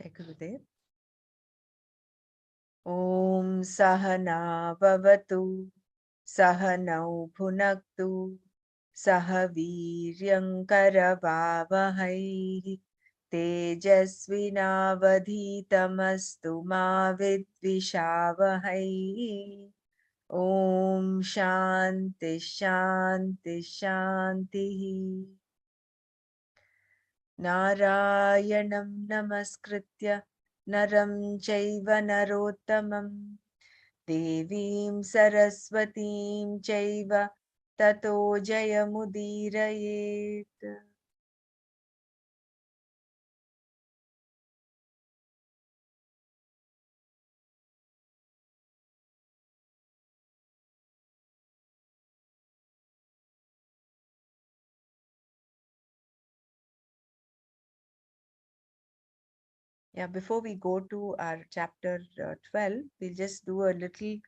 Gurudev. Om Sahana Bhavatu Sahanau Bhunaktu Sahaviryam Karavavahai Tejasvinavadhitamastu ma vidvishavahai. Om Shanti Shanti Shanti. Narayanam Namaskritya Naram Chaiva Narottamam Devim Saraswatim Chaiva Tato Jayamudirayet. Yeah, before we go to our chapter 12, we'll just do a little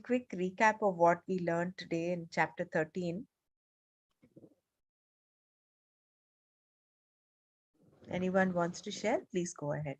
quick recap of what we learned today in chapter 13. Anyone wants to share? Please go ahead.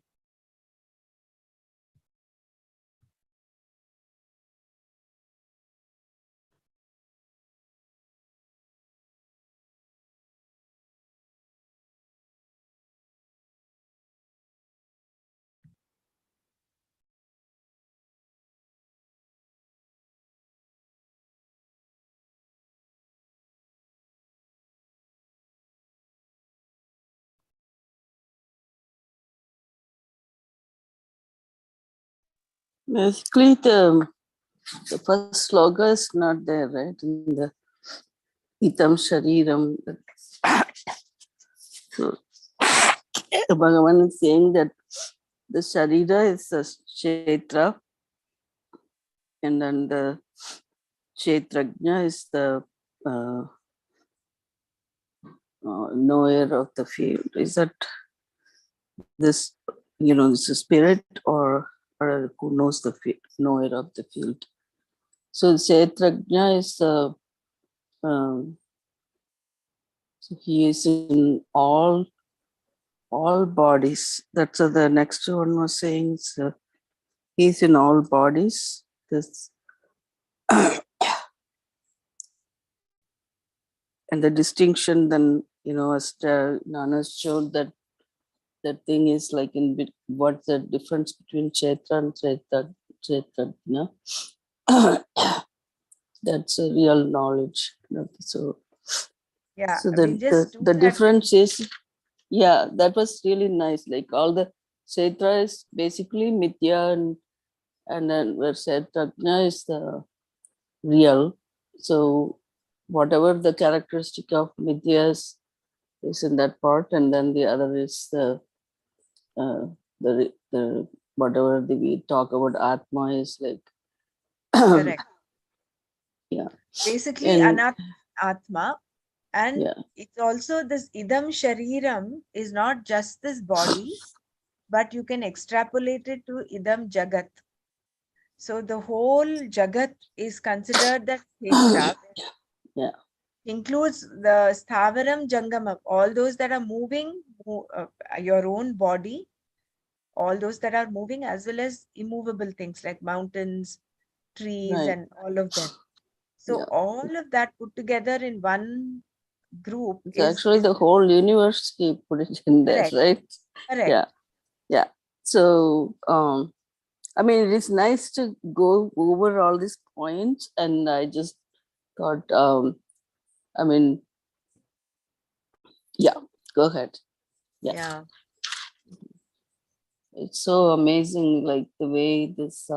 Basically, the first sloga is not there, right? In the Itam Shariram. So, Bhagavan is saying that the Sharira is a Kshetra, and then the Kshetrajna is the knower of the field. Is that this, this is spirit or who knows the field, knower of the field? So Kshetrajna is so he is in all bodies. That's what the next one was saying. So he is in all bodies. This and the distinction then, as Nana showed that thing is like what's the difference between Kshetra and Kshetrajna. That's a real knowledge. So Yeah, so we'll just do the that. difference is, yeah, that was really nice. Like all the Kshetra is basically Mithya, and then where Kshetrajna is the real. So whatever the characteristic of Mithya is in that part, and then the other is the whatever we talk about Atma is like Correct. yeah. Basically, And Atma. And yeah, it's also this Idam Shariram is not just this body, but you can extrapolate it to Idam Jagat. So the whole Jagat is considered that Kshetra, yeah, includes the Sthavaram Jangamam, all those that are moving, your own body, all those that are moving, as well as immovable things like mountains, trees, right, and all of them. So yeah. all of that put together in one group It's is actually the whole universe. He put it in there, correct. right? Correct. Yeah. So I mean, it is nice to go over all these points, and I just thought, I mean, yeah, go ahead. Yeah. It's so amazing, like the way this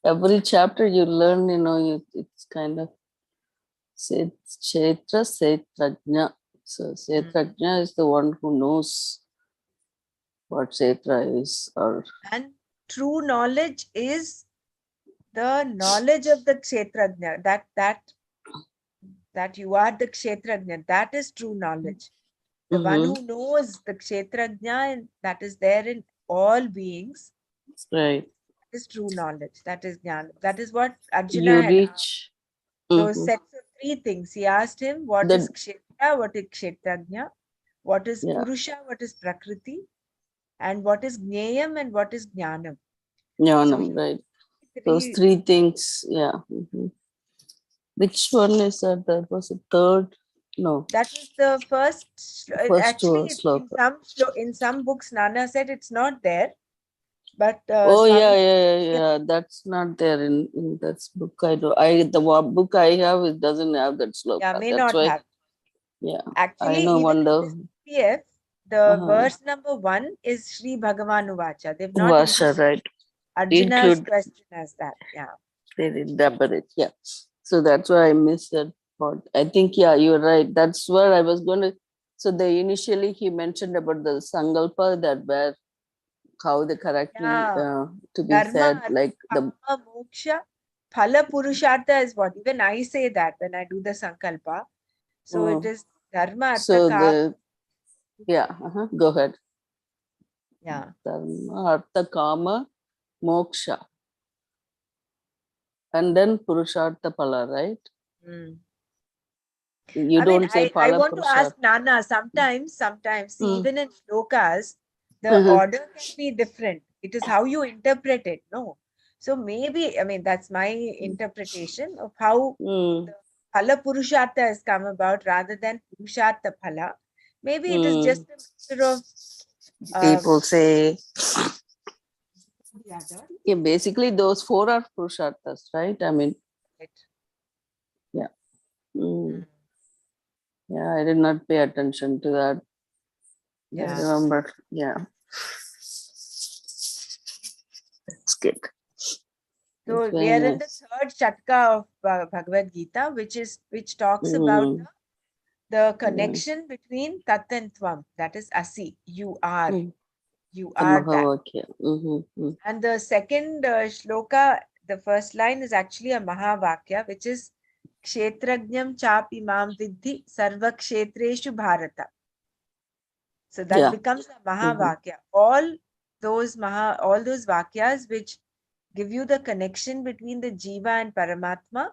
every chapter you learn, it's kind of Kshetra, Kshetrajna. So Kshetrajna is the one who knows what Kshetra is, or And true knowledge is the knowledge of the Kshetrajna, that you are the Kshetrajna. That is true knowledge. The one who knows the Kshetrajna, and that is there in all beings, right. is true knowledge. That is Jnana. That is what Arjuna You had asked. reach Those sets of three things. He asked him, what is the Kshetra, what is Kshetrajna, what is Yeah. Purusha, what is Prakriti, and what is Gneyam and what is Jnanam. So Jnanam, right. Those three, three things. Yeah. Which one is that? That was the third? No, that was the first. first two Actually, in sloka. in some books, Nana said it's not there, but Oh yeah, Swami yeah, yeah, yeah. That's not there in that book. I do. Book I have, it doesn't have that yeah, sloka. may That's not why. have. Yeah, I Actually, know. even in Wonder. this PDF, the Uh-huh. verse number 1 is Sri Bhagavan Uvacha. They've not Vasha, included right? Arjuna's Include. question as that. Yeah. They did double it. Yeah. So that's why I missed that part. I think, yeah, you're right. That's where I was going to. So they initially he mentioned about the sangalpa that where how they correctly Yeah. to be Dharma, said, Artha, like the Kama, Moksha. Phala Purushartha is what? Even I say that when I do the Sankalpa. So it is Dharma, Artha, so Kama. the yeah, go ahead. Yeah. Dharma, artha, kama, moksha, and then purushartha pala, right? Mm. You I mean, don't say I pala want to ask purushartha. Nana, sometimes, see, Mm. even in shlokas, the Uh-huh. order can be different. It is how you interpret it, no? So maybe, I mean, that's my interpretation of how Mm. the phala purushartha has come about rather than purushartha phala. Maybe it is just Mm. a matter of um, People say, the other. yeah, basically those four are purusharthas, right? I mean, Right. yeah. Mm. Mm. Yeah, I did not pay attention to that. I Yeah. remember, yeah, it's good. It's So we very are in the nice. third shatka of Bhagavad Gita, which talks about Mm. the Yeah. connection between tat and tvam, that is asi, Mm. you The are that. Mahavakya. Mm-hmm. And the second shloka, the first line is actually a mahavakya, which is kshetrajnam chap imam vidhi sarva kshetreshu bharata. So that Yeah. becomes a Mm-hmm. mahavakya. All those vakyas which give you the connection between the jiva and paramatma,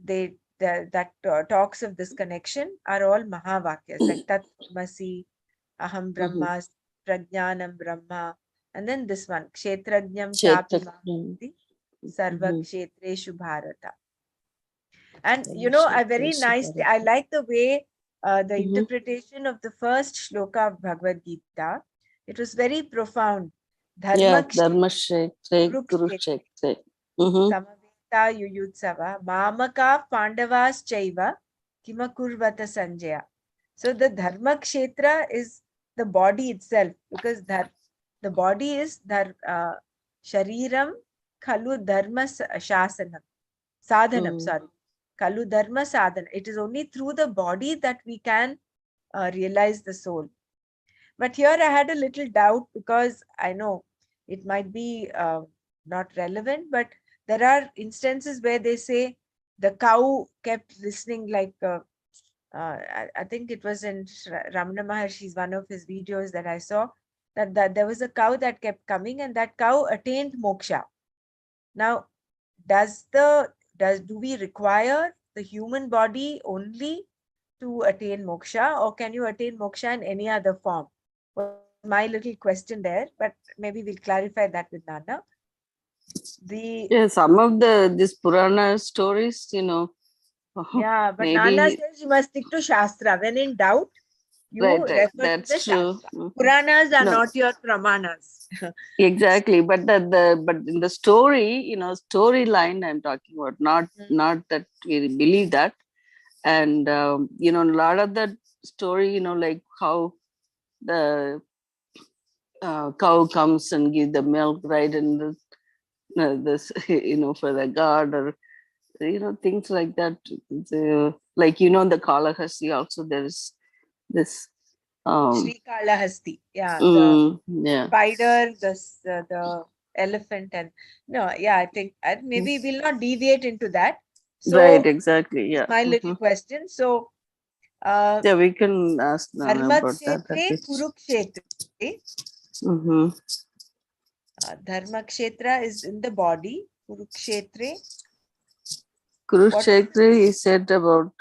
that talks of this connection are all mahavakyas, like tat masi, aham Mm-hmm. brahma, prajnanam brahma, and then this one kshetrajnam chapi Kshetra. mahati sarva Mm-hmm. kshetreshu bharata. And I very nice, I like the way the Mm-hmm. interpretation of the first shloka of Bhagavad Gita. It was very profound. Yeah, Dharma Dharma kshetre Kshetre, kurukshetre Kurukshetre. Mm-hmm. samaveta yuyutsava mamaka pandavas chaiva kimakurvata sanjaya. So the dharma kshetra is the body itself, because the body is shariram khalu dharma shasanam sadhanam, Mm. sorry, kalu dharma sadhana. It is only through the body that we can realize the soul. But here I had a little doubt, because I know it might be not relevant, but there are instances where they say the cow kept listening, like I think it was in Ramana Maharshi's one of his videos that I saw, that there was a cow that kept coming and that cow attained moksha. Now, do we require the human body only to attain moksha, or can you attain moksha in any other form? Was my little question there, but maybe we'll clarify that with Nana. The Yeah, some of this Purana stories, Yeah, but Nana maybe says you must stick to Shastra. When in doubt, you right. refer to the That's true. Shastra. Mhm. Puranas are No, not your Pramanas. exactly. But but in the story, storyline I'm talking about, not that we believe that. And a lot of that story, like how the cow comes and give the milk, right, and this for the god, or things like that. Like the Kalahasti also, there is this um Sri Kalahasti. Yeah, the yeah. spider, the elephant, and no, yeah, I think maybe we'll not deviate into that. Right, So exactly, this is yeah. my little question. So uh, Yeah, we can ask Nana about that at Dharmakshetre, least. Kurukshetre. Mm-hmm. Dharmakshetra is in the body. Kurukshetre. What is Kurukshetra, he said about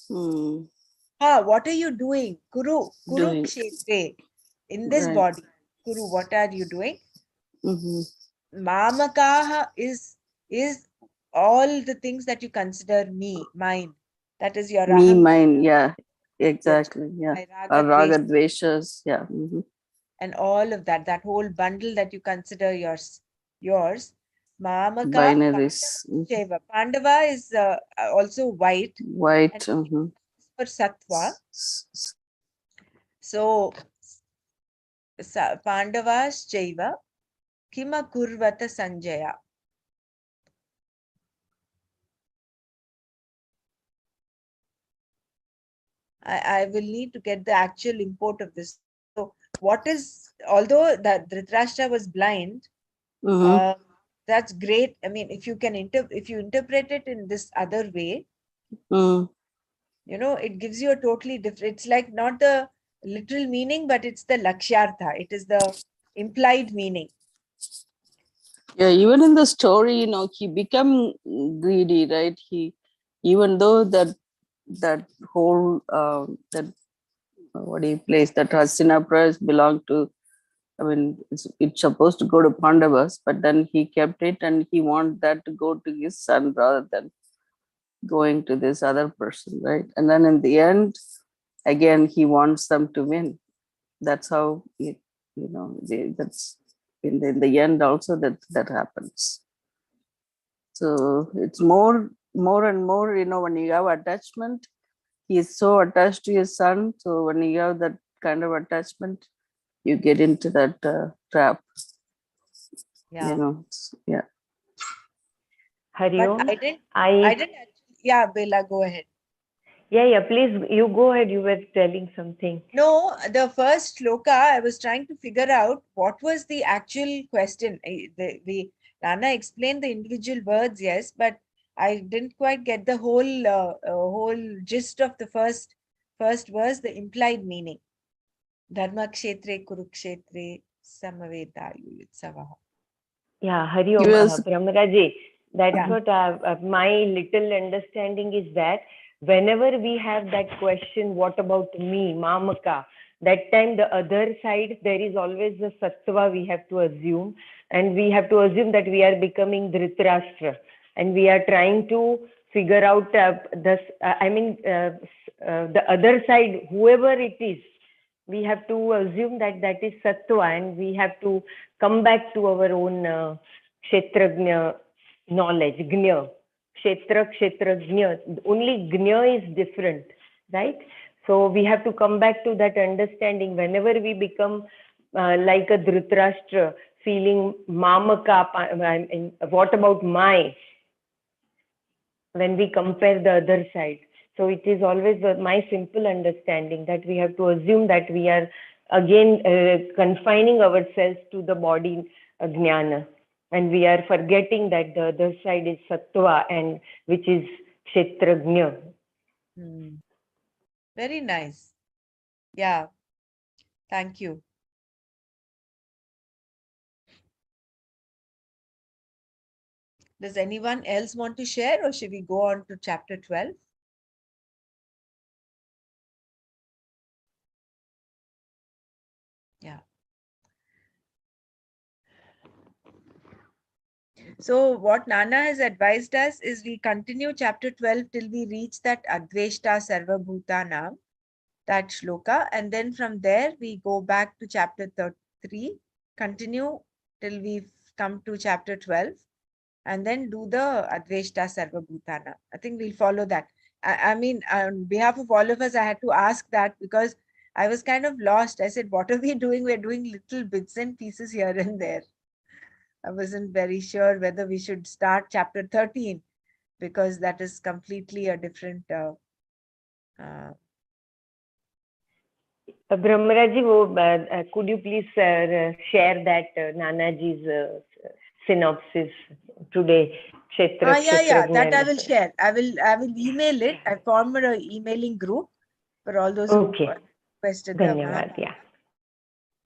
hmm, What are you doing? Kuru doing. kshetre. In this Right. body. Kuru, what are you doing? Mm-hmm. Mamakaha is all the things that you consider me, mine. That is your Me, mine. ahankara, Yeah. your Exactly. Yeah. my Or raga raga dvesh, dveshas. Yeah. Mm-hmm. and all of that, that whole bundle that you consider yours. Mamaka Binaries. Pandava Sheva. Pandava is also white, and White. Shiva Mm-hmm. is for sattva. So Pandavas Sheva Kima Kurvata Sanjaya. I will need to get the actual import of this. So, what is, although that Dhritarashtra was blind, Mm-hmm. uh, that's great. I mean, if you can if you interpret it in this other way, Mm. it gives you a totally different, it's like not the literal meaning, but it's the lakshyartha. It is the implied meaning. Yeah, even in the story, he become greedy, right? Even though that whole that what do you place that Hastinapura belonged to. I mean, it's supposed to go to Pandavas, but then he kept it, and he wanted that to go to his son rather than going to this other person, right? And then in the end, again, he wants them to win. That's how that's in the end also that happens. So it's more and more, when you have attachment, he is so attached to his son. So when you have that kind of attachment, you get into that trap. Yeah. Yeah. Hari But Om. I I didn't actually, yeah, Bella, go ahead. yeah, please you go ahead. You were telling something. No, the first shloka, I was trying to figure out what was the actual question. Rana explained the individual words, yes, but I didn't quite get the whole gist of the first verse, the implied meaning. Dharma kshetre kurukshetre samaveta. Yeah, Hari He Om, was. Brahmaraji. That's Yeah. Mhm. what my little understanding is that whenever we have that question, what about me, Mamaka? That time, the other side, there is always the sattva we have to assume, and we have to assume that we are becoming Dhritarashtra, and we are trying to figure out this. The other side, whoever it is, we have to assume that that is sattva, and we have to come back to our own kshetrajna knowledge, gnya. Kshetra, kshetrajna. Only gnya is different, right? So we have to come back to that understanding whenever we become like a Dhritarashtra, feeling mamaka, what about my, when we compare the other side. So it is always my simple understanding that we have to assume that we are again confining ourselves to the body jnana, and we are forgetting that the other side is sattva, and which is kshetrajna. Hmm. Very nice. Yeah, thank you. Does anyone else want to share, or should we go on to chapter 12? Yeah. So what Nana has advised us is we continue chapter 12 till we reach that Adveshta Sarva Bhutanam, that shloka, and then from there we go back to chapter 3, continue till we come to chapter 12, and then do the Adveshta Sarva Bhutana. I think we'll follow that. I mean, on behalf of all of us, I had to ask that because I was kind of lost. I said, what are we doing? We're doing little bits and pieces here and there. I wasn't very sure whether we should start chapter 13 because that is completely a different. Uh, Brahmaraji, could you please share that Nanaji's synopsis today? Kshetra, yeah. That I kshetrajna. will share. I will email it. I formed an emailing group for all those who Okay. requested the Dhanyavad. Mahabharata. Yeah.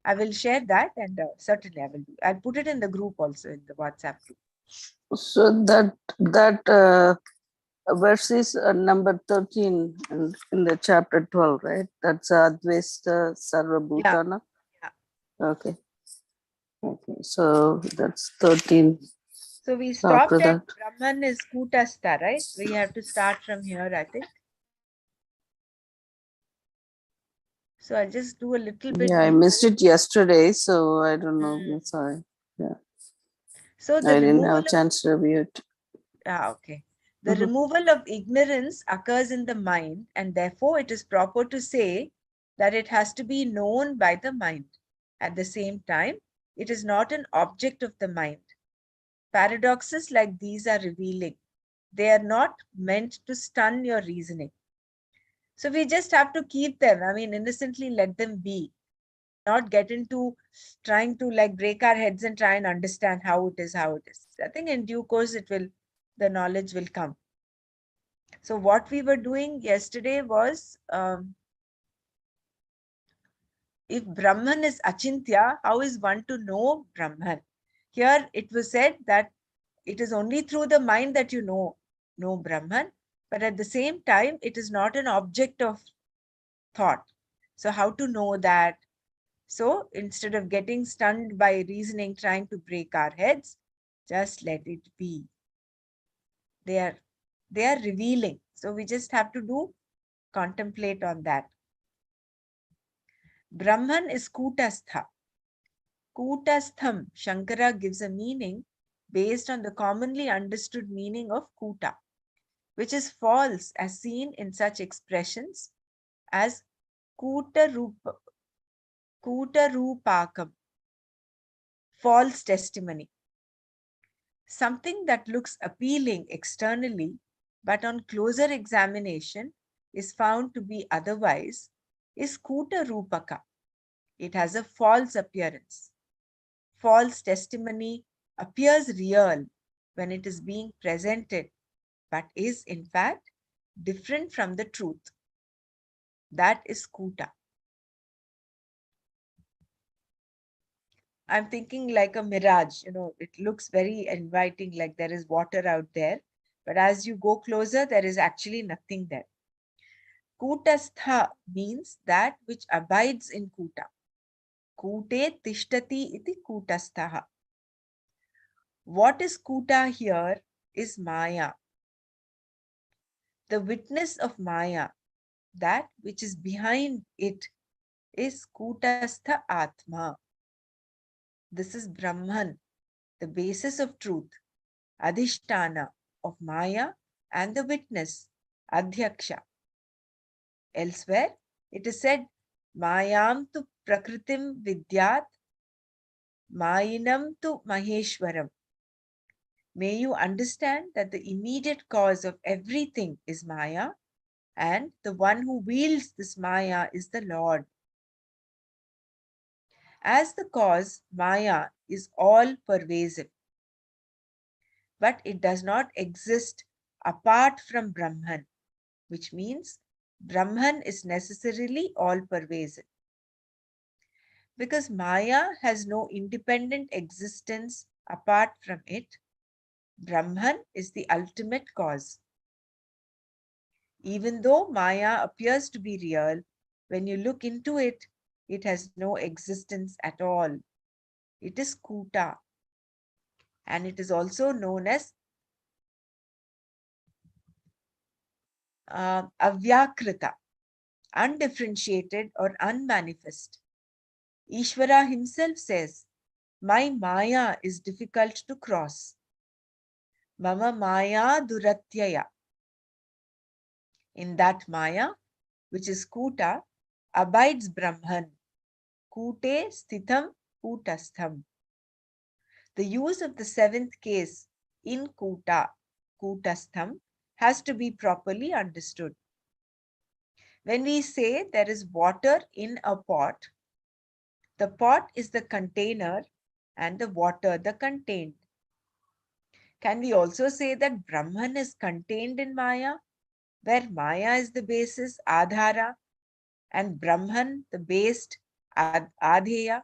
I will share that, and certainly I will do. I'll put it in the group also, in the WhatsApp group. So that verse is number 13 in the chapter 12, right? That's Advaita Yeah, Sarvabhutana. yeah. Okay. Okay. So that's 13. So we So after stopped at that, Brahman is Kutastha, right? We have to start from here, I think. So I'll just do a little bit yeah, I missed before. it yesterday. So I don't know. Mm. Sorry. Yeah. So the I didn't removal have a of chance to review it. okay. The removal of ignorance occurs in the mind, and therefore it is proper to say that it has to be known by the mind. At the same time, it is not an object of the mind. Paradoxes like these are revealing. They are not meant to stun your reasoning. So we just have to keep them. I mean, innocently let them be, not get into trying to like break our heads and try and understand how it is, how it is. I think in due course the knowledge will come. So what we were doing yesterday was, if Brahman is Achintya, how is one to know Brahman? Here it was said that it is only through the mind that you know Brahman, but at the same time, it is not an object of thought. So how to know that? So instead of getting stunned by reasoning, trying to break our heads, just let it be. They are revealing. So we just have to contemplate on that. Brahman is Kutastha. Kutastham, Shankara gives a meaning based on the commonly understood meaning of Kuta, which is false as seen in such expressions as Kuta Rupakam, false testimony. Something that looks appealing externally, but on closer examination is found to be otherwise, is Kuta Rupaka. It has a false appearance. False testimony appears real when it is being presented, but is in fact different from the truth. That is Kuta. I'm thinking like a mirage, it looks very inviting, like there is water out there. But as you go closer, there is actually nothing there. Kutastha means that which abides in Kuta. Kute tishtati iti kutastha. What is Kuta here is Maya. The witness of Maya, that which is behind it, is Kutastha Atma. This is Brahman, the basis of truth, Adhishtana of Maya, and the witness, Adhyaksha. Elsewhere, it is said, Mayam tu prakritim vidyat, Mayinam tu maheshwaram. May you understand that the immediate cause of everything is Maya, and the one who wields this Maya is the Lord. As the cause, Maya is all pervasive, but it does not exist apart from Brahman, which means Brahman is necessarily all pervasive. Because Maya has no independent existence apart from it, Brahman is the ultimate cause. Even though Maya appears to be real, when you look into it, it has no existence at all. It is Kuta, and it is also known as Avyakrita, undifferentiated or unmanifest. Ishvara himself says, my Maya is difficult to cross. Mama Maya Duratyaya. In that Maya, which is Kuta, abides Brahman. Kute Sthitham Kutastham. The use of the seventh case in Kuta, Kutastham, has to be properly understood. When we say there is water in a pot, the pot is the container and the water the contained. Can we also say that Brahman is contained in Maya, where Maya is the basis, Adhara, and Brahman the based, Adheya?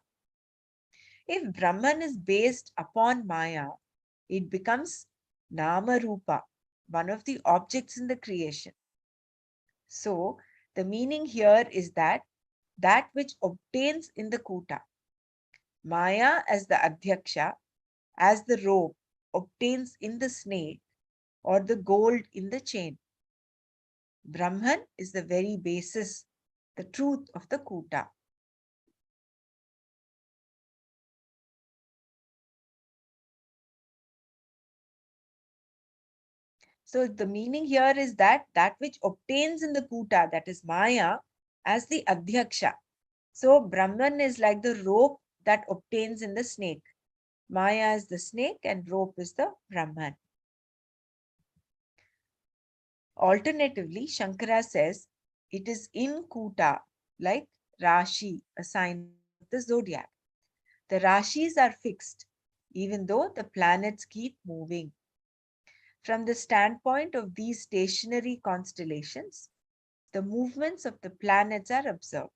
If Brahman is based upon Maya, it becomes Nama Rupa, one of the objects in the creation. So the meaning here is that which obtains in the Kuta. Maya as the Adhyaksha, as the rope obtains in the snake or the gold in the chain. Brahman is the very basis, the truth of the Kuta. So the meaning here is that which obtains in the Kuta, that is Maya, as the Adhyaksha. So Brahman is like the rope that obtains in the snake. Maya is the snake and rope is the Brahman. Alternatively, Shankara says it is in Kuta, like Rashi, a sign of the zodiac. The Rashis are fixed, even though the planets keep moving. From the standpoint of these stationary constellations, the movements of the planets are observed.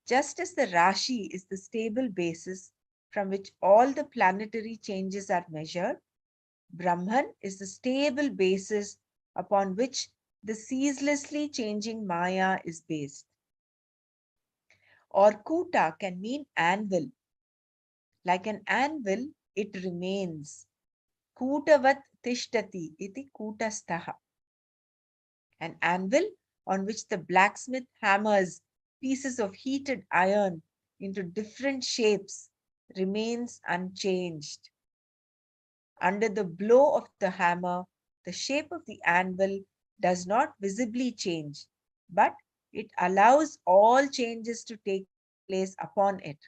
Just as the Rashi is the stable basis from which all the planetary changes are measured, Brahman is the stable basis upon which the ceaselessly changing Maya is based. Or Kuta can mean anvil. Like an anvil, it remains. Kutavat tishtati iti kutastaha. An anvil on which the blacksmith hammers pieces of heated iron into different shapes remains unchanged. Under the blow of the hammer, the shape of the anvil does not visibly change, but it allows all changes to take place upon it.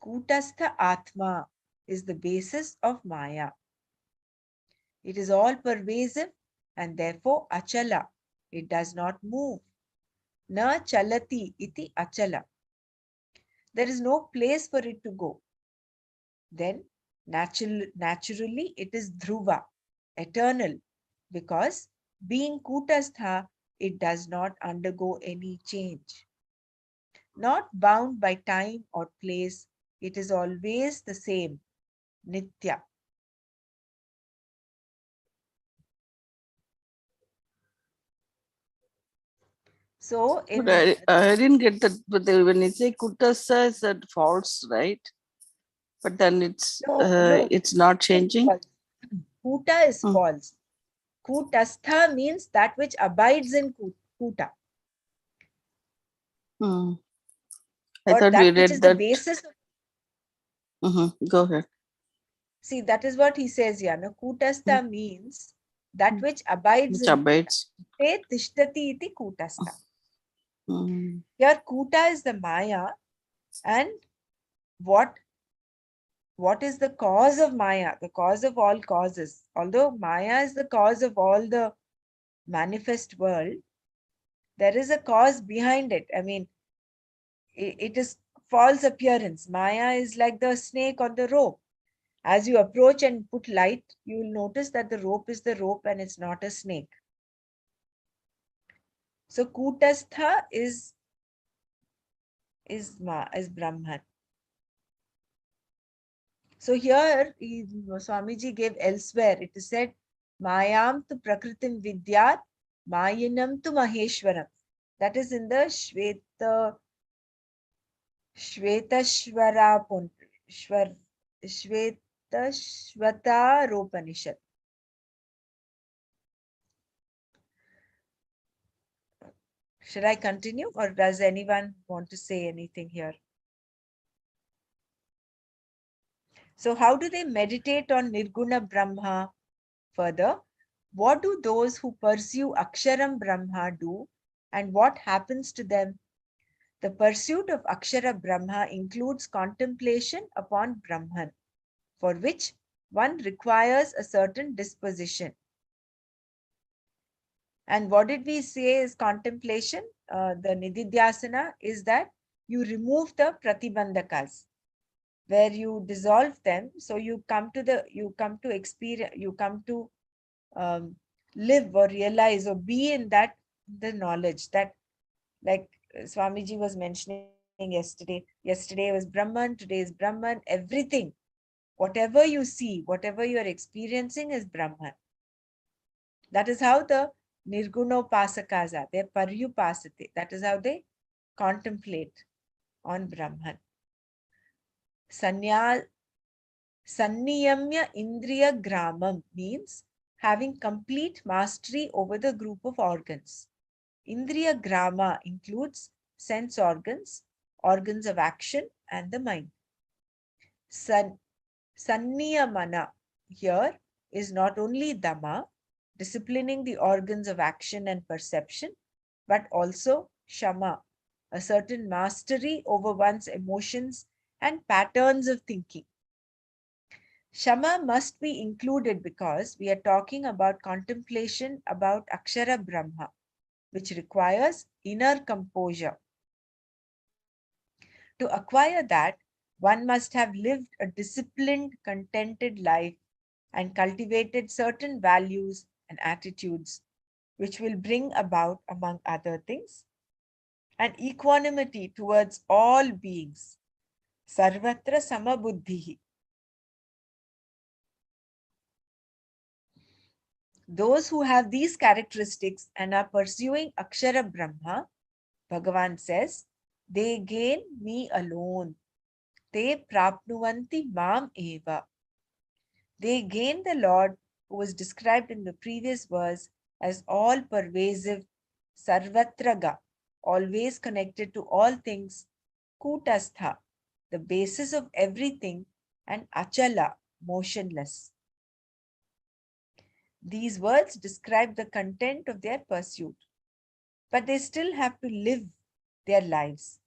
Kutastha Atma is the basis of Maya. It is all pervasive and therefore achala. It does not move. Na chalati iti achala. There is no place for it to go. Then naturally it is dhruva, eternal, because being kutastha, it does not undergo any change. Not bound by time or place, it is always the same, nitya. So But in I didn't get that. But when you say Kutasa, is that false, right? But then no, it's not Kuta is changing. false. Kuta is Mm. false. Kutastha means that which abides in Kuta, Mm. I or thought we that which read is the that. basis of. Go ahead. See, that is what he says here. No? Mm. Kutastha means that which abides Which in Kuta. abides. Te tishtati iti kutastha. Mm. Here, Kuta is the Maya, and what is the cause of Maya? The cause of all causes. Although Maya is the cause of all the manifest world, there is a cause behind it. I mean, it is false appearance. Maya is like the snake on the rope. As you approach and put light, you will notice that the rope is the rope and it's not a snake. So Kutastha is Brahman. So here Swamiji gave elsewhere. It is said, Mayam tu prakritim vidyat, Mayinam tu Maheshwaram. That is in the Shvetashvara Shvetashvataropanishad. Should I continue or does anyone want to say anything here? So how do they meditate on Nirguna Brahma? Further, what do those who pursue Aksharam Brahma do and what happens to them? The pursuit of Akshara Brahma includes contemplation upon Brahman, for which one requires a certain disposition. And what did we say is contemplation? The Nididhyasana is that you remove the Pratibandhakas, where you dissolve them. So you come to experience, you come to um, live or realize or be in that, the knowledge that, like Swamiji was mentioning yesterday was Brahman, today is Brahman, everything, whatever you see, whatever you are experiencing is Brahman. That is how the Nirgunopasakas are. They're Paryupasate. That is how they contemplate on Brahman. Sanya, Sanniyamya Indriya Gramam means having complete mastery over the group of organs. Indriya Grama includes sense organs, organs of action, and the mind. Sanniyamana here is not only Dhamma, disciplining the organs of action and perception, but also Shama, a certain mastery over one's emotions and patterns of thinking. Shama must be included because we are talking about contemplation about Akshara Brahma, which requires inner composure. To acquire that, one must have lived a disciplined, contented life and cultivated certain values and attitudes, which will bring about, among other things, an equanimity towards all beings. Sarvatra Samabuddhihi. Those who have these characteristics and are pursuing Akshara Brahma, Bhagavan says, they gain me alone. Te prapnuvanti mam eva. They gain the Lord who was described in the previous verse as all-pervasive, sarvatraga, always connected to all things, kutastha, the basis of everything, and achala, motionless. These words describe the content of their pursuit, but they still have to live their lives.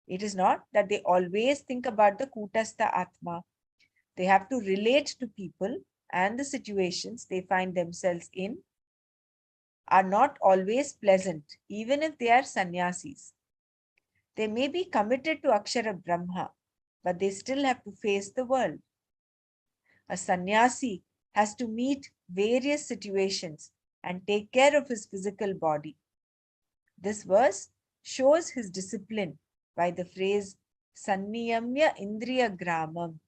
It is not that they always think about the kutastha atma. They have to relate to people, and the situations they find themselves in are not always pleasant, even if they are sannyasis. They may be committed to Akshara Brahma, but they still have to face the world. A sannyasi has to meet various situations and take care of his physical body. This verse shows his discipline by the phrase Sanniyamya Indriya Gramam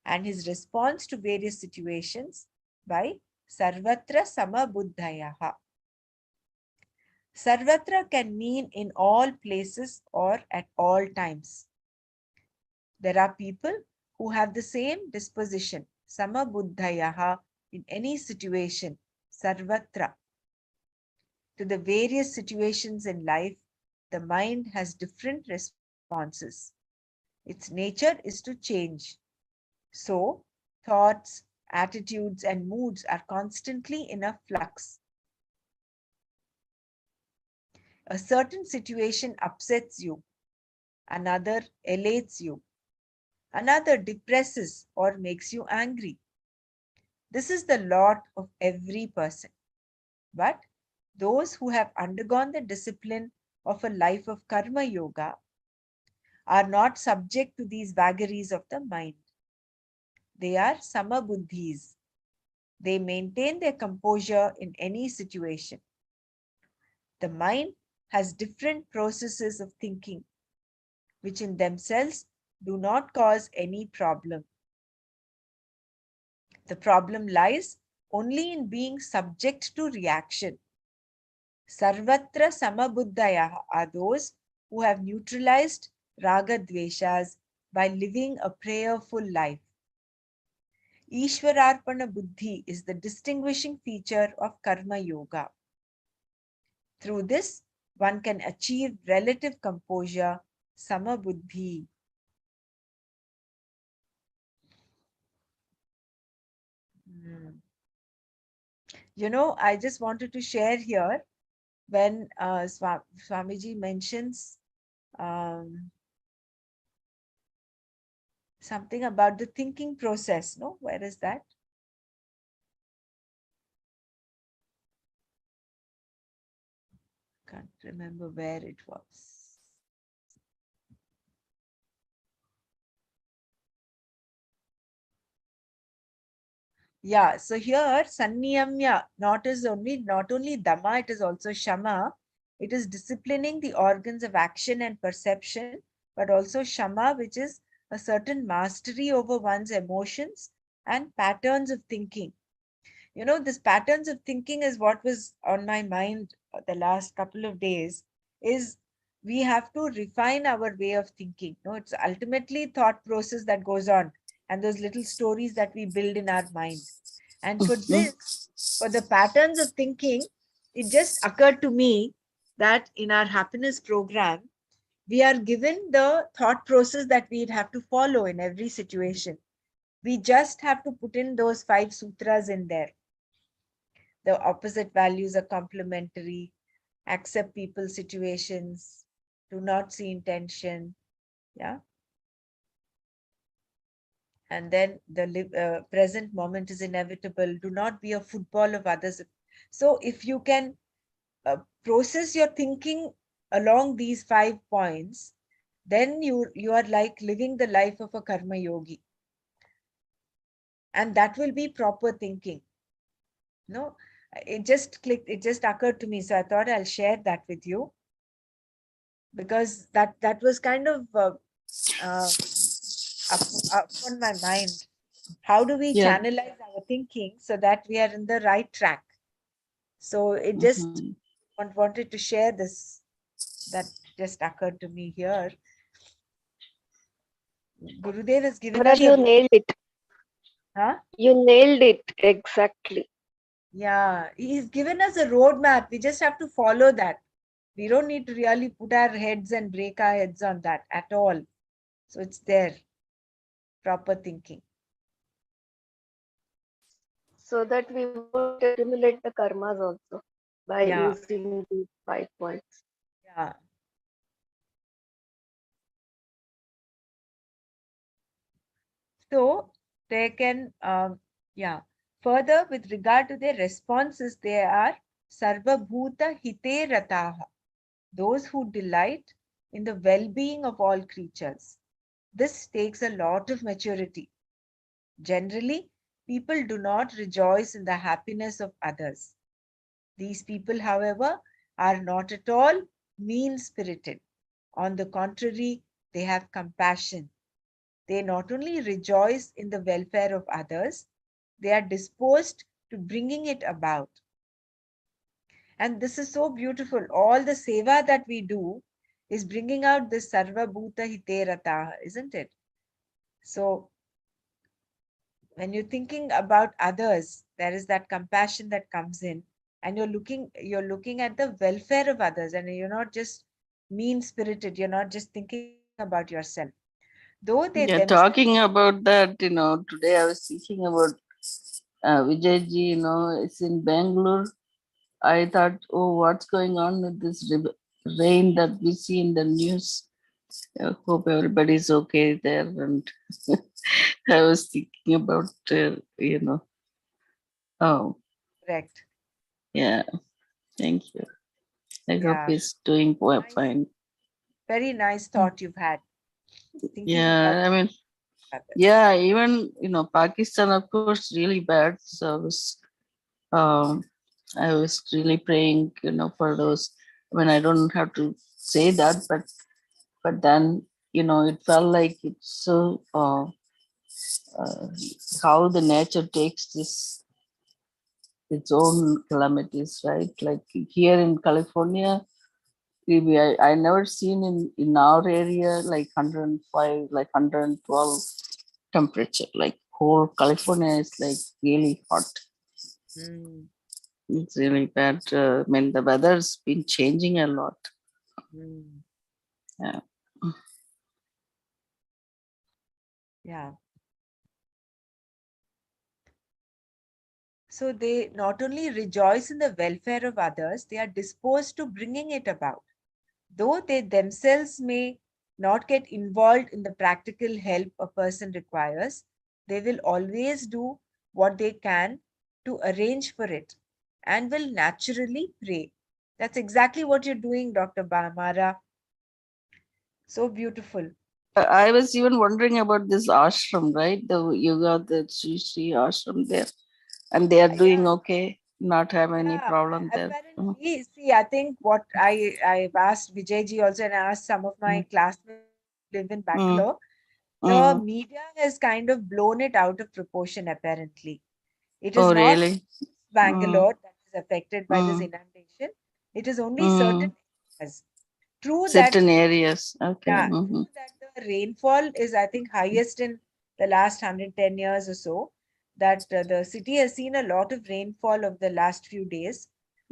and his response to various situations by Sarvatra Samabuddhayaha. Sarvatra can mean in all places or at all times. There are people who have the same disposition, Samabuddhayaha, in any situation, Sarvatra. To the various situations in life, the mind has different responses. Its nature is to change. So, thoughts, attitudes, and moods are constantly in a flux. A certain situation upsets you, another elates you, another depresses or makes you angry. This is the lot of every person. But those who have undergone the discipline of a life of karma yoga are not subject to these vagaries of the mind. They are samabuddhis. They maintain their composure in any situation. The mind has different processes of thinking, which in themselves do not cause any problem. The problem lies only in being subject to reaction. Sarvatra samabuddhaya are those who have neutralized raga dveshas by living a prayerful life. Ishwararpana buddhi is the distinguishing feature of karma yoga. Through this, one can achieve relative composure, samabuddhi. You know, I just wanted to share here when Swamiji mentions something about the thinking process. No, where is that? Can't remember where it was. Yeah, so here Sanniyamya not only Dhamma, it is also Shama. It is disciplining the organs of action and perception, but also Shama, which is a certain mastery over one's emotions and patterns of thinking. This patterns of thinking is what was on my mind the last couple of days. Is we have to refine our way of thinking. No, it's ultimately thought process that goes on, and those little stories that we build in our mind. And for Mhm. this, for the patterns of thinking, it just occurred to me that in our happiness program, we are given the thought process that we'd have to follow in every situation. We just have to put in those 5 sutras in there. The opposite values are complementary, accept people's situations, do not see intention. Yeah. And then the present moment is inevitable. Do not be a football of others. So if you can process your thinking along these 5 points, then you are like living the life of a karma yogi, and that will be proper thinking. No, it just clicked, it just occurred to me, so I thought I'll share that with you, because that was kind of uh, up on my mind. How do we Yeah. channelize our thinking so that we are in the right track? So it just Mhm. wanted to share this, that just occurred to me here. Gurudev has given Samrat, us a you road. nailed it. Huh? You nailed it exactly. Yeah, he's given us a roadmap. We just have to follow that. We don't need to really put our heads and break our heads on that at all. So it's there, proper thinking. So that we won't accumulate the karmas also by Yeah, using these 5 points. yeah. So they can, yeah. Further, with regard to their responses, they are Sarva Bhuta Hite Rataha, those who delight in the well being of all creatures. This takes a lot of maturity. Generally, people do not rejoice in the happiness of others. These people, however, are not at all mean spirited. On the contrary, they have compassion. They not only rejoice in the welfare of others, they are disposed to bringing it about. And this is so beautiful. All the seva that we do is bringing out this Sarva Bhuta Hite Rata, isn't it? So when you're thinking about others, there is that compassion that comes in, and you're looking at the welfare of others, and you're not just mean spirited. You're not just thinking about yourself. Though they Yeah, themselves, talking about that, today I was thinking about Vijayji, it's in Bangalore. I thought, oh, what's going on with this rain that we see in the news? I hope everybody's okay there. And I was thinking about, oh, correct. yeah, thank you. I hope Yeah. he's doing well, Nice, fine. very nice thought you've had, thinking about Yeah, I mean, others. yeah, even, Pakistan, of course, really bad. So um, I was really praying, for those. I mean, I don't have to say that, but then, it felt like it's so, uh, how the nature takes this its own calamities, right? Like here in California, maybe I never seen in our area like 105, like 112 temperature. Like whole California is like really hot. Mm, It's really bad. I mean, the weather's been changing a lot. mm, Yeah. yeah. So they not only rejoice in the welfare of others, they are disposed to bringing it about. Though they themselves may not get involved in the practical help a person requires, they will always do what they can to arrange for it and will naturally pray. That's exactly what you're doing, Dr. Mara. So beautiful. I was even wondering about this ashram, right? You got the Sri ashram there, and they are doing Yeah, okay, not have any yeah. problem there. Apparently, see, I think what I've asked Vijayji also, and I asked some of my Mm, classmates who live in mm, Bangalore. The mm. media has kind of blown it out of proportion, apparently. It is Oh, not really? Bangalore that is affected by this mm, inundation. It is only certain mm. areas. True that, Certain areas. Okay. yeah, Mm-hmm. true that the rainfall is, I think, highest in the last 110 years or so. That the city has seen a lot of rainfall of the last few days,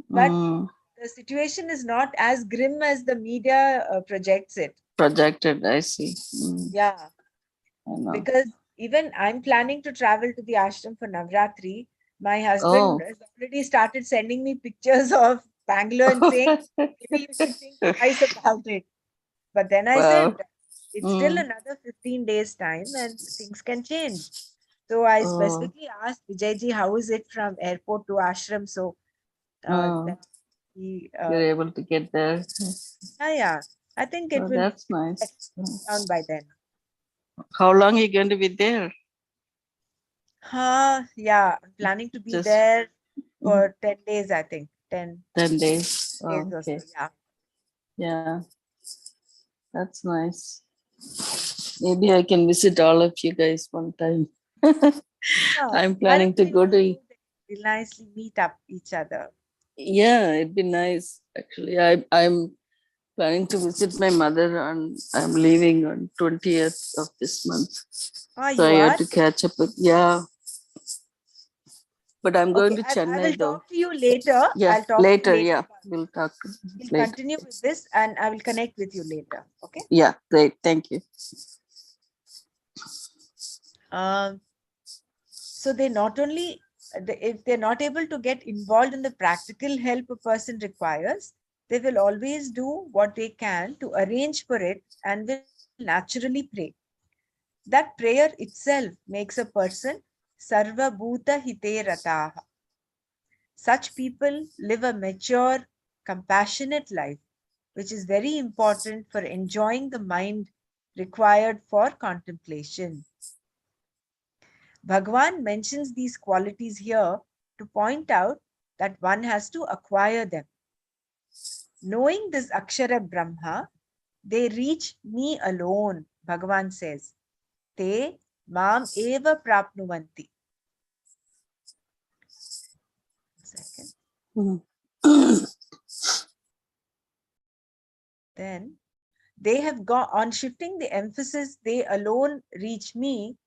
but Mm. the situation is not as grim as the media projects it. Projected, I see. Mm, Yeah, I know. because even I'm planning to travel to the ashram for Navratri. My husband Oh. has already started sending me pictures of Bangalore and saying, maybe you should think twice about it. But then I said, Wow. it's still Mm. another 15 days time and things can change. So I Oh. specifically asked Vijayji, how is it from airport to ashram? So then Oh. he, You're able to get there. yeah, I think it Oh, will that's nice. down by then. How long are you going to be there? Yeah, I'm planning to be Just there mm, for 10 days, I think. 10 10 days. days Oh, or so, okay. yeah. Yeah, that's nice. Maybe I can visit all of you guys one time. Yeah, I'm why planning don't to we go to, do that? We'll nicely meet up each other. yeah, it'd be nice. Actually, I'm planning to visit my mother and I'm leaving on 20th of this month. Ah, So you I have are? to catch up with, yeah, but I'm going Okay, to I will Chennai though. talk to you later. Yeah, I'll talk to you later. later Yeah, about we'll talk We'll later. continue with this and I will connect with you later. Okay. Yeah, great. Thank you. Um, so they not only, if they're not able to get involved in the practical help a person requires, they will always do what they can to arrange for it and will naturally pray. That prayer itself makes a person sarva bhuta hite rataha. Such people live a mature, compassionate life, which is very important for enjoying the mind required for contemplation. Bhagwan mentions these qualities here to point out that one has to acquire them. Knowing this Akshara Brahma, they reach me alone, Bhagavan says. Te mam eva prapnuvanti. Second. Mm. Then they have gone on shifting the emphasis, they alone reach me,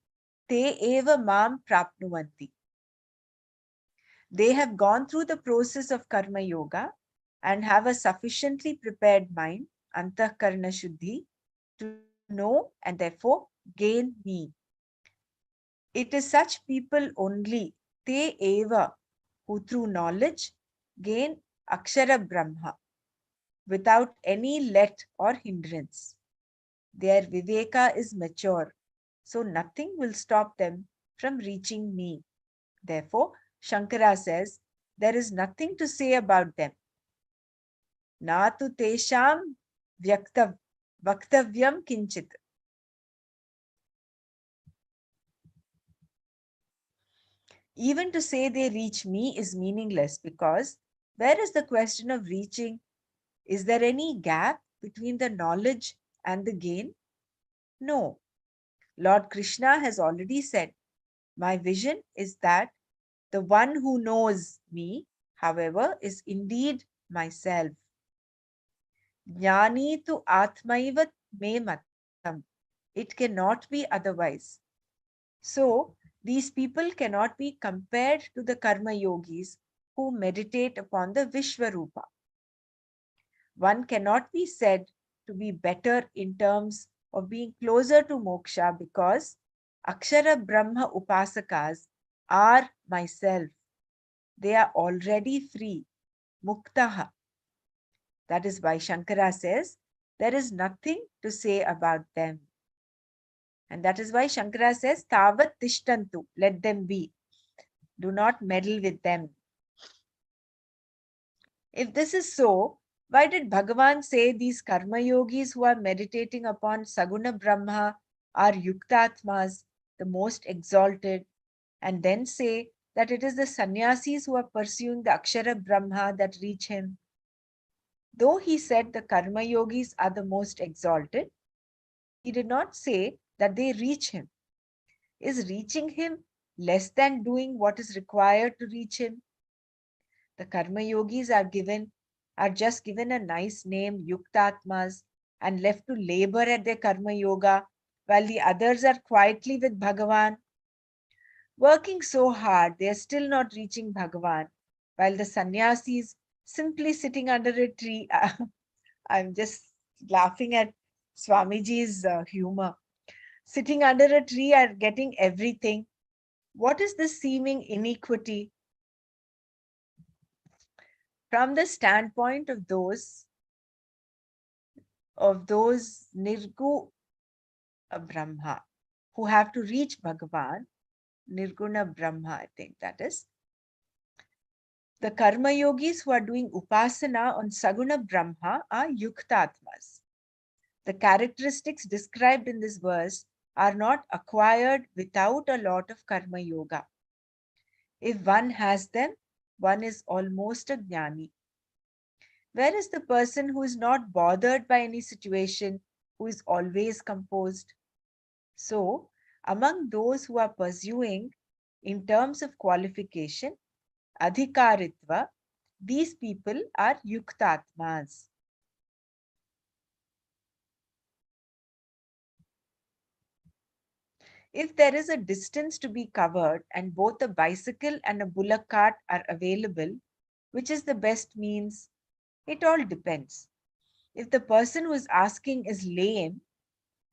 te eva mam prapnuvanti. They have gone through the process of karma yoga and have a sufficiently prepared mind, antahkarana shuddhi, to know and therefore gain me. It is such people only, te eva, who through knowledge gain akshara brahma without any let or hindrance. Their viveka is mature, so nothing will stop them from reaching me. Therefore, Shankara says, there is nothing to say about them. Na tu tesham vaktavyam kinchit. Even to say they reach me is meaningless because where is the question of reaching? Is there any gap between the knowledge and the gain? No. Lord Krishna has already said, my vision is that the one who knows me, however, is indeed myself. Jnani tu atmaivat me matam. It cannot be otherwise. So, these people cannot be compared to the karma yogis who meditate upon the Vishwarupa. One cannot be said to be better in terms of being closer to moksha because Akshara Brahma Upasakas are myself. They are already free, muktaha. That is why Shankara says there is nothing to say about them. And that is why Shankara says, Tavat tishtantu, let them be. Do not meddle with them. If this is so, why did Bhagavan say these karma yogis who are meditating upon Saguna Brahma are yuktatmas, the most exalted, and then say that it is the sannyasis who are pursuing the Akshara Brahma that reach him? Though he said the karma yogis are the most exalted, he did not say that they reach him. Is reaching him less than doing what is required to reach him? The karma yogis are just given a nice name, yuktatmas, and left to labor at their karma yoga, while the others are quietly with Bhagavan, working so hard they are still not reaching Bhagavan, while the sannyasis simply sitting under a tree. I'm just laughing at Swamiji's humor. Sitting under a tree are getting everything. What is this seeming iniquity? From the standpoint of those Nirgu Brahma who have to reach Bhagavan, Nirguna Brahma, I think that is. The karma yogis who are doing upasana on Saguna Brahma are yuktatmas. The characteristics described in this verse are not acquired without a lot of karma yoga. If one has them, one is almost a jnani. Where is the person who is not bothered by any situation, who is always composed? So, among those who are pursuing in terms of qualification, adhikaritva, these people are yuktatmas. If there is a distance to be covered and both a bicycle and a bullock cart are available, which is the best means? It all depends. If the person who is asking is lame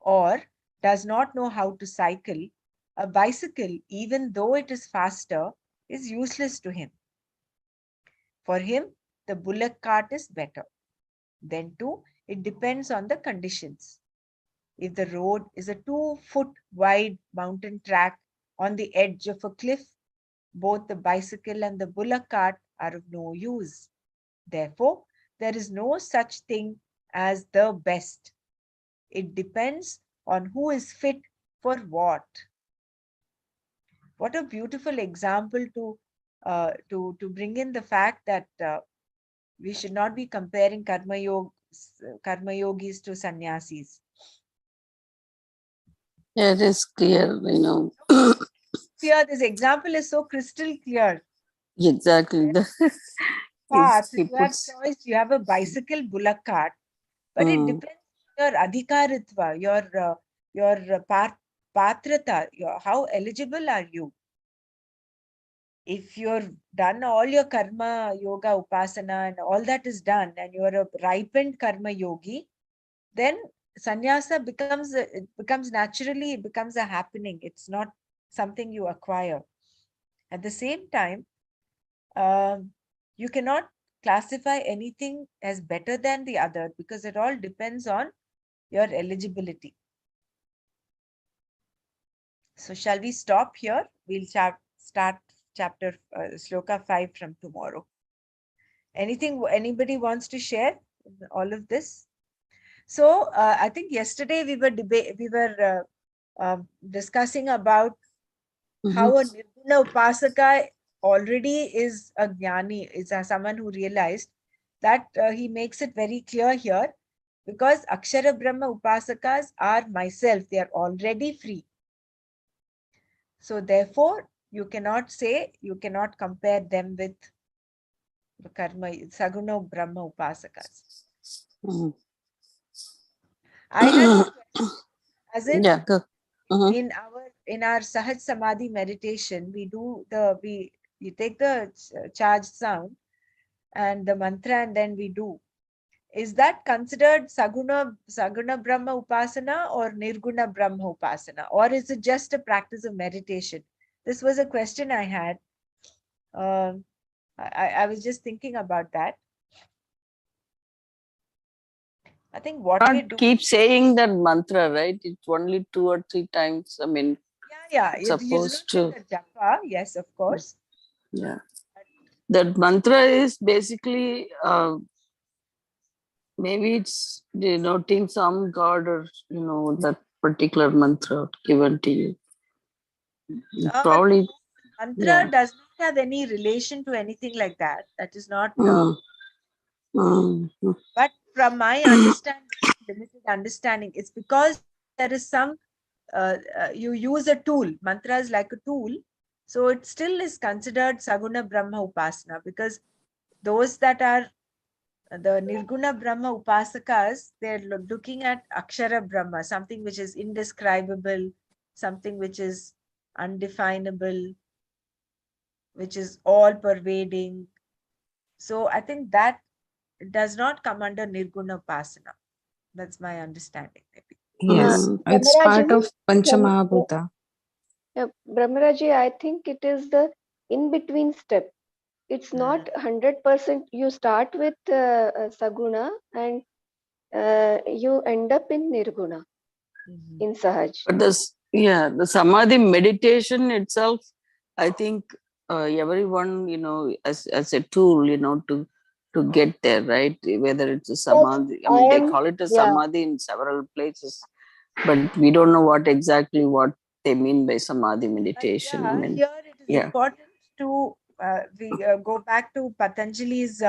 or does not know how to cycle, a bicycle, even though it is faster, is useless to him. For him, the bullock cart is better. Then too, it depends on the conditions. If the road is a 2-foot wide mountain track on the edge of a cliff, both the bicycle and the bullock cart are of no use. Therefore, there is no such thing as the best. It depends on who is fit for what. What a beautiful example to bring in the fact that we should not be comparing karma yogis to sannyasis. Yeah, it is clear, Here, this example is so crystal clear. Exactly. Path, He you have puts. choice, you have a bicycle bullock cart, but it depends on your adhikaritva, your patrata, how eligible are you? If you're done all your karma, yoga, upasana, and all that is done, and you're a ripened karma yogi, then sannyasa becomes naturally, it becomes a happening. It's not something you acquire. At the same time, you cannot classify anything as better than the other because it all depends on your eligibility. So shall we stop here? We'll start chapter sloka 5 from tomorrow. Anything anybody wants to share in all of this? So I think yesterday we were discussing about how a Nirguna Upasaka already is a Jnani, is someone who realized that he makes it very clear here, because Akshara Brahma Upasakas are myself, they are already free. So therefore, you cannot compare them with the Karma, Saguna Brahma Upasakas. I had one question, as in Yeah, go. in our Sahaj Samadhi meditation, we take the charged sound and the mantra and then we do. Is that considered Saguna Brahma Upasana or Nirguna Brahma Upasana? Or is it just a practice of meditation? This was a question I had. I was just thinking about that. I think what we Not do. keep saying that mantra, right? It's only 2 or 3 times. I mean, Yeah. it's You do supposed not say to. the japa, yes, of course. Yeah. That mantra is basically maybe it's denoting some god or that particular mantra given to you. Probably, Mantra yeah. does not have any relation to anything like that. That is not. Mm. But from my understanding, limited understanding, it's because there is some. You use a tool. Mantra is like a tool, so it still is considered Saguna Brahma Upasana because those that are the Nirguna Brahma Upasakas, they're looking at Akshara Brahma, something which is indescribable, something which is undefinable, which is all pervading. So I think that does not come under Nirguna Upasana. That's my understanding, maybe. Yes, it's part of Panchamahabhuta. Brahmaraji, I think it is the in-between step. It's not 100%. You start with Saguna and you end up in Nirguna, in Sahaj. But the Samadhi meditation itself, I think everyone, as a tool, to get there, right? Whether it's a Samadhi, I mean, they call it a Samadhi in several places, but we don't know what they mean by Samadhi meditation. Yeah, I mean, here it is important to we go back to Patanjali's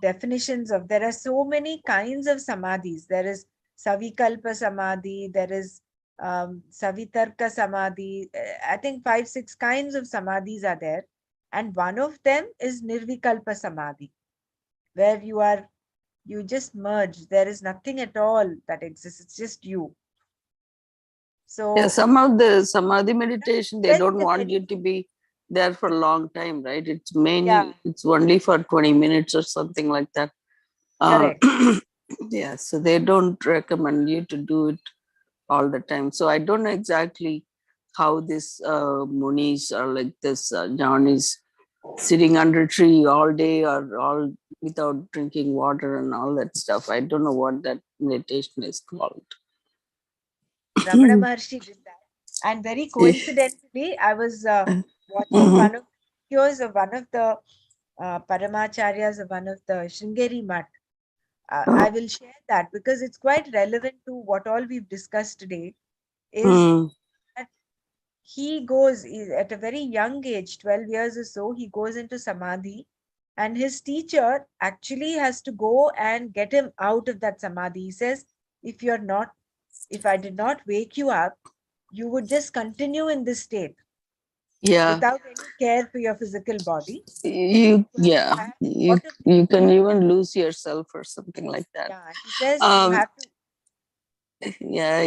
definitions of, there are so many kinds of samadhis. There is Savikalpa Samadhi, there is Savitarka Samadhi. I think 5-6 kinds of samadhis are there. And one of them is Nirvikalpa Samadhi, where you just merge. There is nothing at all that exists. It's just you. So some of the Samadhi meditation, they don't want you to be there for a long time, right? It's mainly, it's only for 20 minutes or something like that. Correct. Yeah, so they don't recommend you to do it all the time. So I don't know exactly how this munis or like this John is sitting under a tree all day or all without drinking water and all that stuff. I don't know what that meditation is called. Ramana Maharshi did that. And very coincidentally, I was watching one of the videos of one of the Paramacharyas of one of the Sringeri Mat. I will share that because it's quite relevant to what all we've discussed today. Is that he goes at a very young age, 12 years or so, he goes into Samadhi, and his teacher actually has to go and get him out of that Samadhi. He says, if I did not wake you up, you would just continue in this state. Yeah. Without any care for your physical body. You can even lose yourself or something like that. Yeah, he says you have to. Yeah,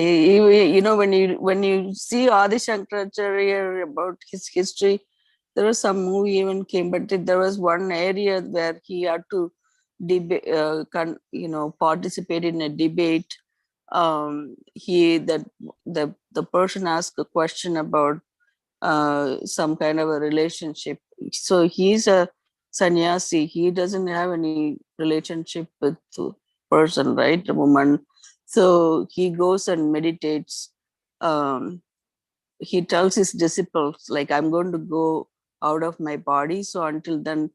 when you see Adi Shankaracharya about his history, there was some movie even came, but there was one area where he had to participate in a debate. The person asked a question about some kind of a relationship. So he's a sannyasi. He doesn't have any relationship with the person, right? A woman. So he goes and meditates. He tells his disciples, like, I'm going to go out of my body. So until then,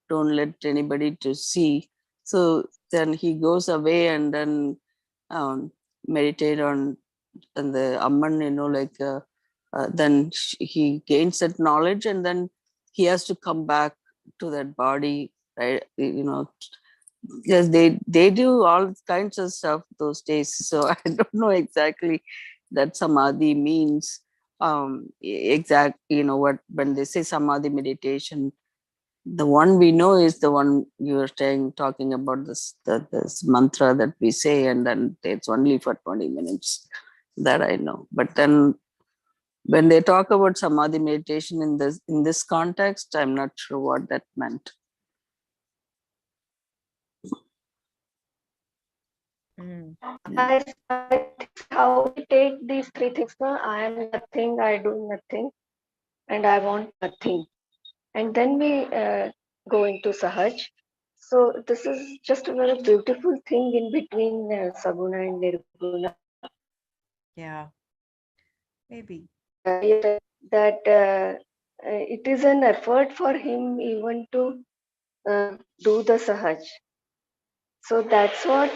don't let anybody to see. So then he goes away and then meditate on the Amman, then he gains that knowledge and then he has to come back to that body, right? Because they do all kinds of stuff those days. So I don't know exactly that Samadhi means. What when they say Samadhi meditation, the one we know is the one you were talking about, this mantra that we say, and then it's only for 20 minutes. That I know. But then when they talk about Samadhi meditation in this context, I'm not sure what that meant. I think how we take these three things, I am nothing, I do nothing, and I want nothing. And then we go into Sahaj. So this is just a very beautiful thing in between Saguna and Nirguna. Yeah, maybe. That it is an effort for him even to do the Sahaj. So that's what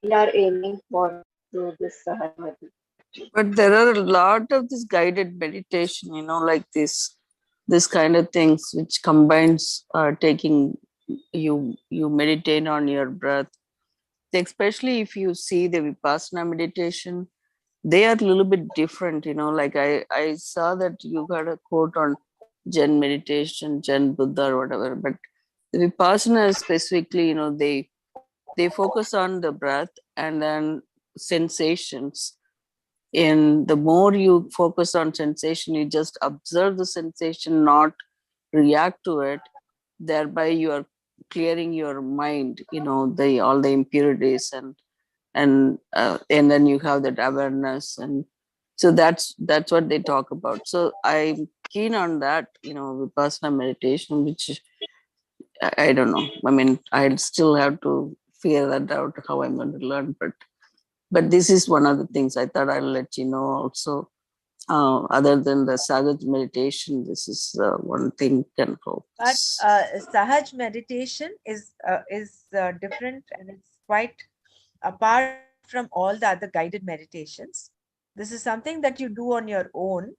we are aiming for through this Sahaj. But there are a lot of this guided meditation, like this kind of things which combines taking you meditate on your breath. Especially if you see the Vipassana meditation, they are a little bit different, like I saw that you got a quote on Zen meditation, Zen Buddha or whatever. But the Vipassana is specifically, they focus on the breath and then sensations. And the more you focus on sensation, you just observe the sensation, not react to it. Thereby you are clearing your mind, the all the impurities, and then you have that awareness. And so that's what they talk about. So I'm keen on that, Vipassana meditation, which I don't know. I mean, I'll still have to figure that out how I'm going to learn. But this is one of the things I thought I'll let you know also. Other than the Sagat meditation, this is one thing can help. But Sahaj meditation is different, and it's quite apart from all the other guided meditations. This is something that you do on your own,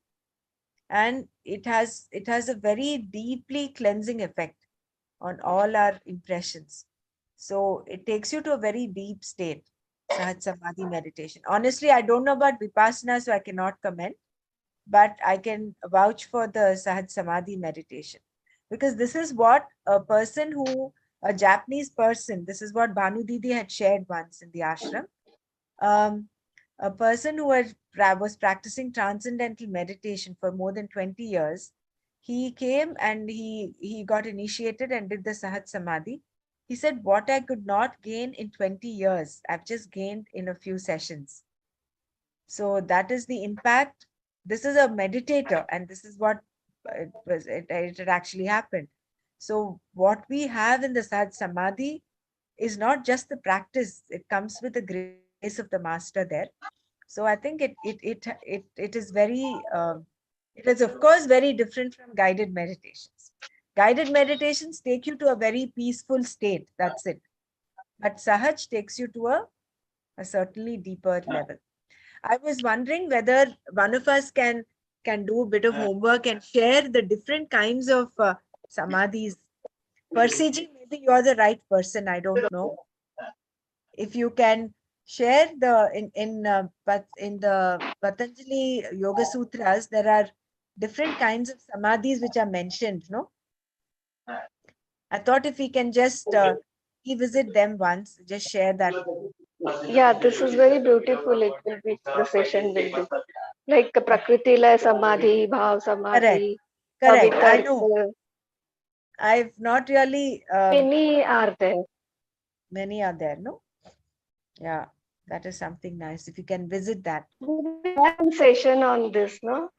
and it has a very deeply cleansing effect on all our impressions. So it takes you to a very deep state, Sahaj Samadhi meditation. Honestly, I don't know about Vipassana, so I cannot comment, but I can vouch for the Sahaj Samadhi meditation. Because this is what a Japanese person, this is what Bhanu Didi had shared once in the ashram. Um, a person who was practicing transcendental meditation for more than 20 years, he came and he got initiated and did the Sahaj Samadhi. He said, what I could not gain in 20 years, I've just gained in a few sessions. So that is the impact. This is a meditator, and this is what it had actually happened. So what we have in the Sahaj Samadhi is not just the practice, it comes with the grace of the master there. So I think it is very it is of course very different from guided meditations. Guided meditations take you to a very peaceful state, that's it. But Sahaj takes you to a certainly deeper level. I was wondering whether one of us can do a bit of homework and share the different kinds of samadhis. Persiji, maybe you are the right person. I don't know. If you can share but in the Patanjali Yoga Sutras, there are different kinds of samadhis which are mentioned. No, I thought if we can just revisit them once, just share that. Yeah, this is very beautiful. It will be, the session will be like Prakriti Laya Samadhi, Bhav Correct, Samadhi, correct. I know. Pavitarth. I've not really. Many are there. Many are there, no? Yeah, that is something nice. If you can visit that. One session on this, no?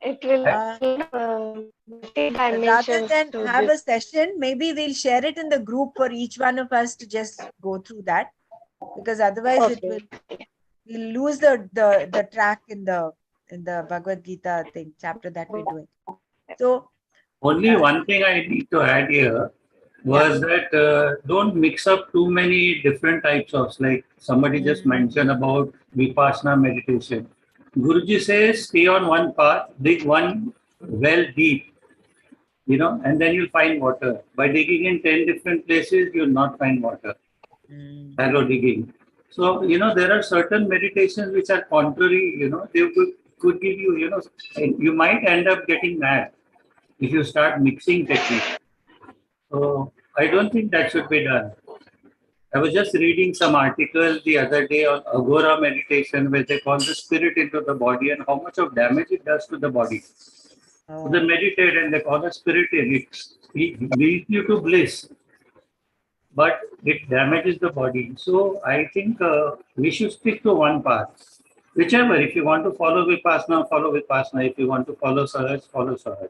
It will Uh, multi Rather dimensions than to have this. a session, maybe we'll share it in the group for each one of us to just go through that, because otherwise Okay. we'll lose the track in the Bhagavad Gita thing chapter that we're doing. So Only one thing I need to add here yeah. was that don't mix up too many different types of, like somebody just mentioned about Vipassana meditation. Guruji says stay on one path, dig one well deep, and then you'll find water. By digging in 10 different places, you'll not find water. Shallow digging. So, there are certain meditations which are contrary, they could give you, you might end up getting mad if you start mixing techniques. So I don't think that should be done. I was just reading some article the other day on Agora meditation where they call the spirit into the body and how much of damage it does to the body. So they meditate and they call a spirit in. It leads you to bliss, but it damages the body. So I think we should stick to one path. Whichever, if you want to follow Vipassana, follow Vipassana. If you want to follow Sahaj, follow Sahaj.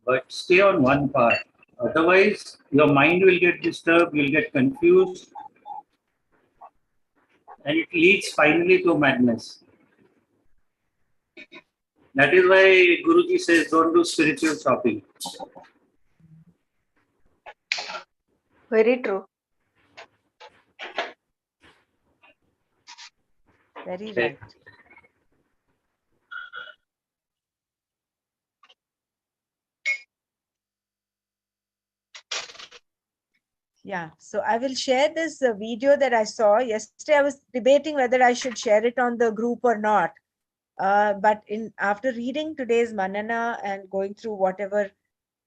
But stay on one path. Otherwise, your mind will get disturbed, you'll get confused, and it leads finally to madness. That is why Guruji says, don't do spiritual shopping. Very true. Very right. Yeah, so I will share this video that I saw yesterday. I was debating whether I should share it on the group or not. But after reading today's Manana and going through whatever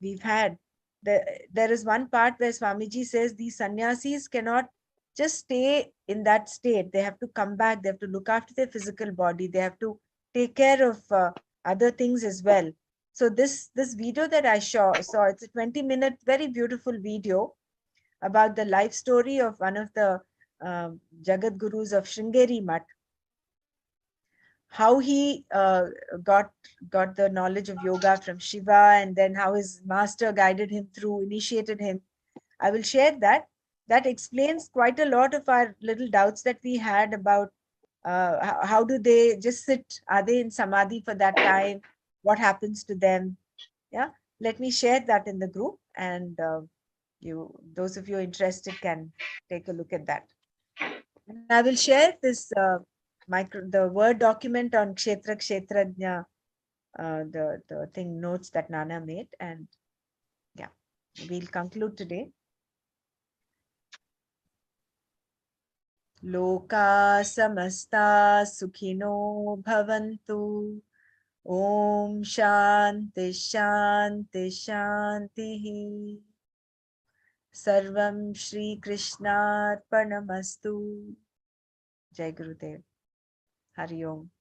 we've had, there is one part where Swamiji says these sannyasis cannot just stay in that state. They have to come back. They have to look after their physical body. They have to take care of other things as well. So this video that I saw, it's a 20-minute, very beautiful video about the life story of one of the Jagat Gurus of Sringeri Mutt, how he got the knowledge of yoga from Shiva, and then how his master guided him through, initiated him. I will share that. That explains quite a lot of our little doubts that we had about how do they just sit? Are they in samadhi for that time? What happens to them? Yeah, let me share that in the group, and those of you interested can take a look at that. And I will share this the Word document on Kshetra Kshetrajna, the thing notes that Nana made, and yeah, we'll conclude today. Loka samasta sukhino bhavantu. Om Shanti Shanti Shanti. Sarvam Shri Krishnarpanamastu. Jai Gurudev. Hari Om.